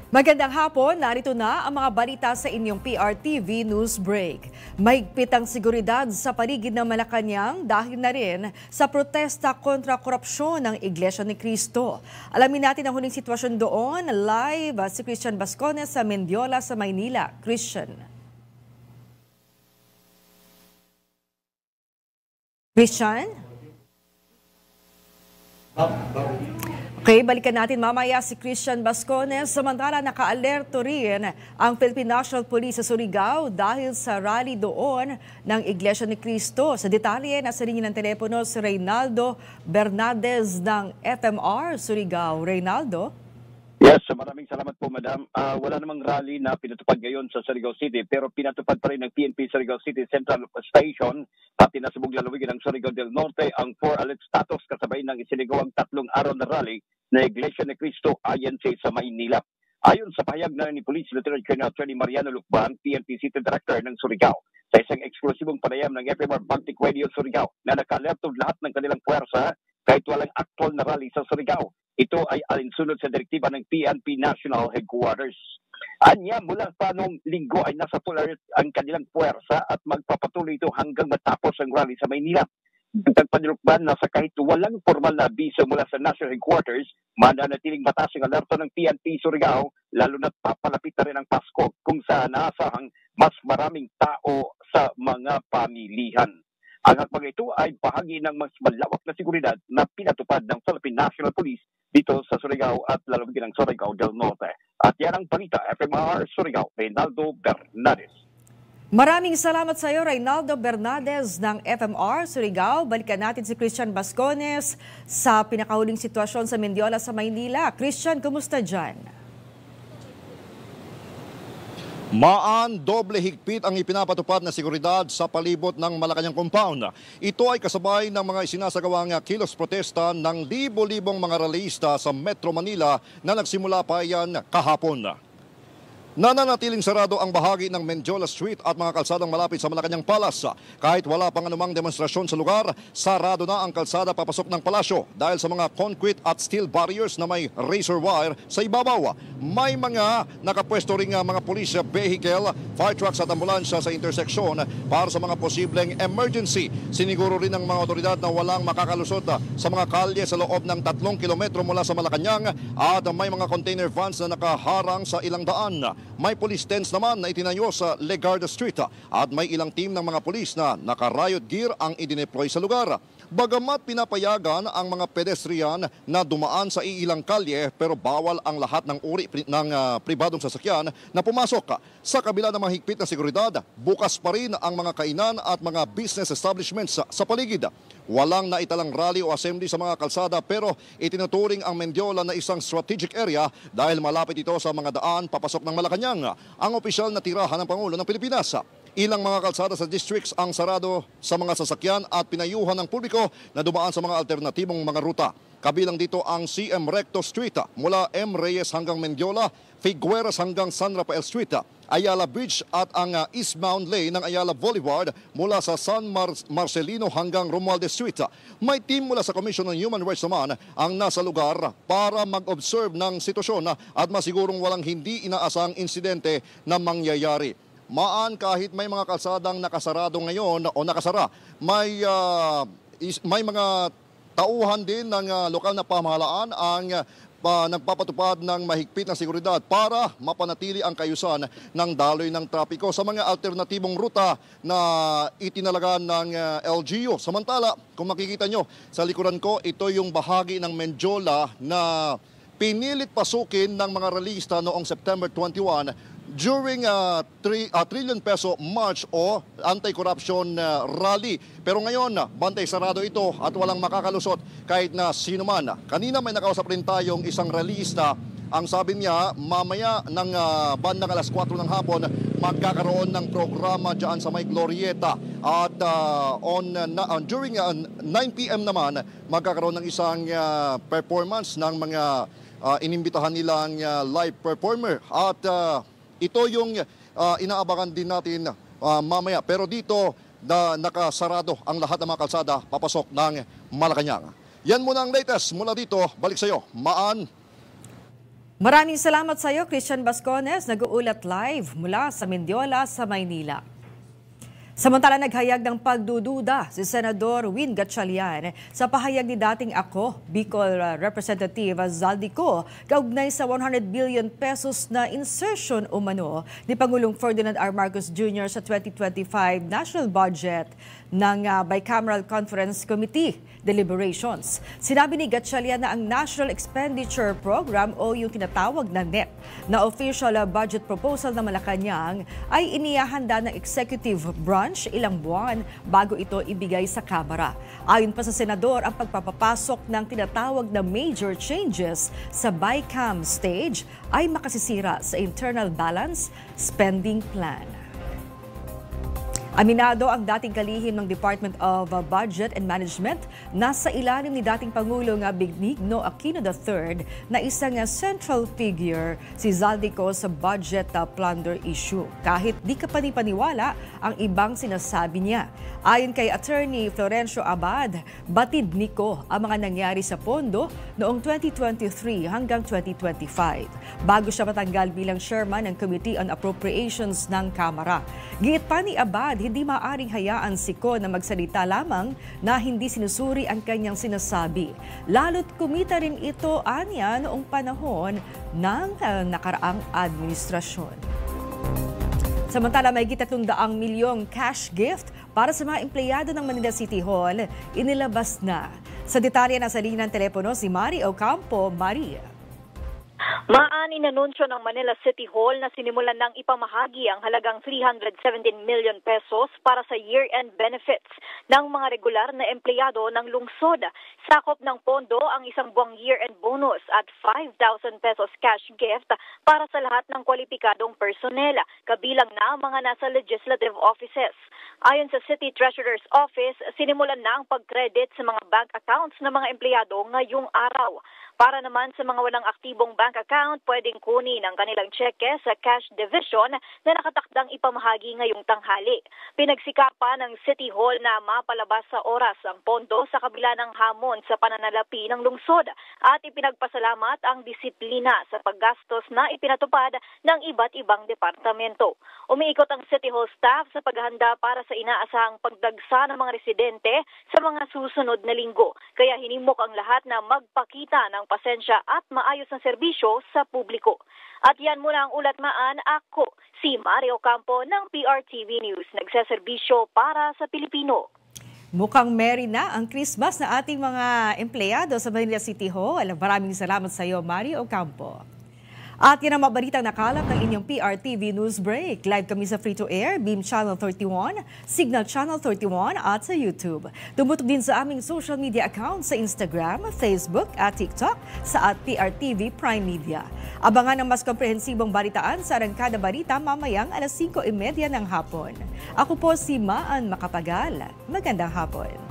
Magandang hapon, narito na ang mga balita sa inyong PRTV News Break. Mahigpit ang seguridad sa paligid ng Malacanang dahil na rin sa protesta kontra korupsyon ng Iglesia ni Cristo. Alamin natin ang huling sitwasyon doon. Live si Christian Bascones sa Mendiola sa Maynila. Christian. Okay, balikan natin mamaya si Christian Bascones. Samantala, naka-alerto rin ang Philippine National Police sa Surigao dahil sa rally doon ng Iglesia ni Cristo. Sa detalye, nasa linya ng telepono si Reynaldo Bernaldez ng FMR Surigao. Reynaldo? Yes, maraming salamat po, Madam. Wala namang rally na pinatupad ngayon sa Surigao City, pero pinatupad pa rin ng PNP Surigao City Central Station at tinasubog lalawigan ng Surigao del Norte ang 4 alert status kasabay ng isinigawang 3 araw na rally na Iglesia ni Cristo INC sa Maynila. Ayon sa pahayag na ni Police Lieutenant Colonel Attorney Mariano Lucban, PNP City Director ng Surigao, sa isang eksklusibong panayam ng FMR Baltic Radio Surigao na naka-alerto lahat ng kanilang puwersa kahit walang aktual na rally sa Surigao. Ito ay alinsunod sa direktiba ng PNP National Headquarters. Anya, mula pa noong linggo ay nasa full alert ang kanilang puwersa at magpapatuloy ito hanggang matapos ang rally sa Maynila. Nagpanilukban na sa kahit walang formal na abiso mula sa National Headquarters, mananatiling mataas ang alerto ng PNP Surigao, lalo na't papalapit na rin ang Pasko kung saan naasahang mas maraming tao sa mga pamilihan. Ang hakbang ito ay bahagi ng mas malawak na seguridad na pinatupad ng Philippine National Police dito sa Surigao at lalawigan ng Surigao del Norte. At yan ang balita, FMR Surigao, Reynaldo Bernaldez. Maraming salamat sa iyo, Reynaldo Bernaldez ng FMR Surigao. Balikan natin si Christian Bascones sa pinakahuling sitwasyon sa Mendiola sa Maynila. Christian, kumusta dyan? Doble higpit ang ipinapatupad na seguridad sa palibot ng Malacanang compound. Ito ay kasabay ng mga isinasagawang kilos protesta ng libo-libong mga rallyista sa Metro Manila na nagsimula pa yan kahapon. Nananatiling sarado ang bahagi ng Mendiola Street at mga kalsadang malapit sa Malacanang Palace. Kahit wala pang anumang demonstrasyon sa lugar, sarado na ang kalsada papasok ng palasyo dahil sa mga concrete at steel barriers na may razor wire sa ibabaw. May mga nakapwesto ring mga police vehicle, fire trucks at ambulansya sa interseksyon para sa mga posibleng emergency. Siniguro rin ng mga otoridad na walang makakalusot sa mga kalye sa loob ng 3 kilometro mula sa Malacanang at may mga container vans na nakaharang sa ilang daan. May police tents naman na itinayo sa Legarda Street at may ilang team ng mga police na naka-riot gear ang idineploy sa lugar. Bagamat pinapayagan ang mga pedestrian na dumaan sa iilang kalye pero bawal ang lahat ng uri ng pribadong sasakyan na pumasok. Sa kabila ng mahigpit na seguridad, bukas pa rin ang mga kainan at mga business establishments sa paligid. Walang naitalang rally o assembly sa mga kalsada pero itinuturing ang Mendiola na isang strategic area dahil malapit ito sa mga daan papasok ng Malacanang, ang opisyal na tirahan ng Pangulo ng Pilipinas. Ilang mga kalsada sa districts ang sarado sa mga sasakyan at pinayuhan ng publiko na dumaan sa mga alternatibong mga ruta. Kabilang dito ang CM Recto Street mula M. Reyes hanggang Mendiola, Figueras hanggang San Rafael Street, Ayala Bridge at ang eastbound lane ng Ayala Boulevard mula sa San Marcelino hanggang Romualdez Street. May team mula sa Commission on Human Rights naman ang nasa lugar para mag-observe ng sitwasyon at masigurong walang hindi inaasang insidente na mangyayari. Kahit may mga kalsadang nakasarado ngayon o nakasara, may mga tauhan din ng lokal na pamahalaan ang nagpapatupad ng mahigpit na seguridad para mapanatili ang kayusan ng daloy ng trapiko sa mga alternatibong ruta na itinalaga ng LGU. Samantala, kung makikita nyo sa likuran ko, ito yung bahagi ng Mendiola na pinilit pasukin ng mga rallyista noong September 21 during trillion peso march o anti-corruption rally. Pero ngayon, bantay sarado ito at walang makakalusot kahit na sino man. Kanina may nakausap rin tayong isang rallyista. Ang sabi niya, mamaya ng bandang alas 4 ng hapon, magkakaroon ng programa dyan sa may Glorieta. At during 9 p.m. naman, magkakaroon ng isang performance ng mga inimbitahan nilang live performer. At ito yung inaabangan din natin mamaya. Pero dito nakasarado ang lahat ng mga kalsada papasok ng Malacanang. Yan muna ang latest mula dito. Balik sa iyo, Maan. Maraming salamat sa iyo, Christian Bascones, nag-uulat live mula sa Mendiola sa Maynila. Samantala naghayag ng pagdududa si Senador Win Gatchalian sa pahayag ni dating ako, Bicol Representative Zaldico, kaugnay sa 100 billion pesos na insertion umano ni Pangulong Ferdinand R. Marcos Jr. sa 2025 national budget ng Bicameral Conference Committee deliberations. Sinabi ni Gatchalian na ang National Expenditure Program o yung tinatawag na NEP na official budget proposal ng Malacanang ay inihahanda ng executive branch ilang buwan bago ito ibigay sa Kamara. Ayon pa sa Senador, ang pagpapapasok ng tinatawag na major changes sa BICAM stage ay makasisira sa internal balance spending plan. Aminado ang dating kalihim ng Department of Budget and Management na sa ilalim ni dating Pangulong Benigno Aquino III na isang central figure si Zaldico sa budget plunder issue. Kahit di ka panipaniwala ang ibang sinasabi niya. Ayon kay Attorney Florencio Abad, batid niko ang mga nangyari sa pondo noong 2023 hanggang 2025 bago siya matanggal bilang chairman ng Committee on Appropriations ng Kamara. Giit pa ni Abad, hindi maaring hayaan si Ko na magsalita lamang na hindi sinusuri ang kanyang sinasabi. Lalo't kumita rin ito anya noong panahon ng nakaraang administrasyon. Samantala, may 300 milyong cash gift para sa mga empleyado ng Manila City Hall, inilabas na. Sa detalye na sa linya ng telepono si Mari Ocampo. Maria. Inanunsyo ng Manila City Hall na sinimulan ng ipamahagi ang halagang 317 million pesos para sa year-end benefits ng mga regular na empleyado ng lungsod. Sakop ng pondo ang isang buwang year-end bonus at 5,000 pesos cash gift para sa lahat ng kwalipikadong personnel, kabilang na ang mga nasa legislative offices. Ayon sa City Treasurer's Office, sinimulan na ang pag-credit sa mga bank accounts ng mga empleyado ngayong araw. Para naman sa mga walang aktibong bank account, pwedeng kunin ang kanilang cheque sa cash division na nakatakdang ipamahagi ngayong tanghali. Pinagsikapan ng City Hall na mapalabas sa oras ang pondo sa kabila ng hamon sa pananalapi ng lungsod at ipinagpasalamat ang disiplina sa paggastos na ipinatupad ng iba't ibang departamento. Umiikot ang City Hall staff sa paghahanda para sa inaasahang pagdagsa ng mga residente sa mga susunod na linggo. Kaya hinimok ang lahat na magpakita ng pasensya at maayos na serbisyo sa publiko. At yan muna ang ulatmaan. Ako, si Mario Campo ng PRTV News. Nagseserbisyo para sa Pilipino. Mukhang merry na ang Christmas na ating mga empleyado sa Manila City Hall. Maraming salamat sa iyo, Mario Campo. At yan ang mabalitang nakalap ng inyong PRTV News Break. Live kami sa Free-to-Air, Beam Channel 31, Signal Channel 31 at sa YouTube. Tumutok din sa aming social media accounts sa Instagram, Facebook at TikTok sa @PRTV Prime Media. Abangan ang mas komprehensibong balitaan sa Arangkada Balita mamayang 5:30 ng hapon. Ako po si Maan Macapagal. Magandang hapon.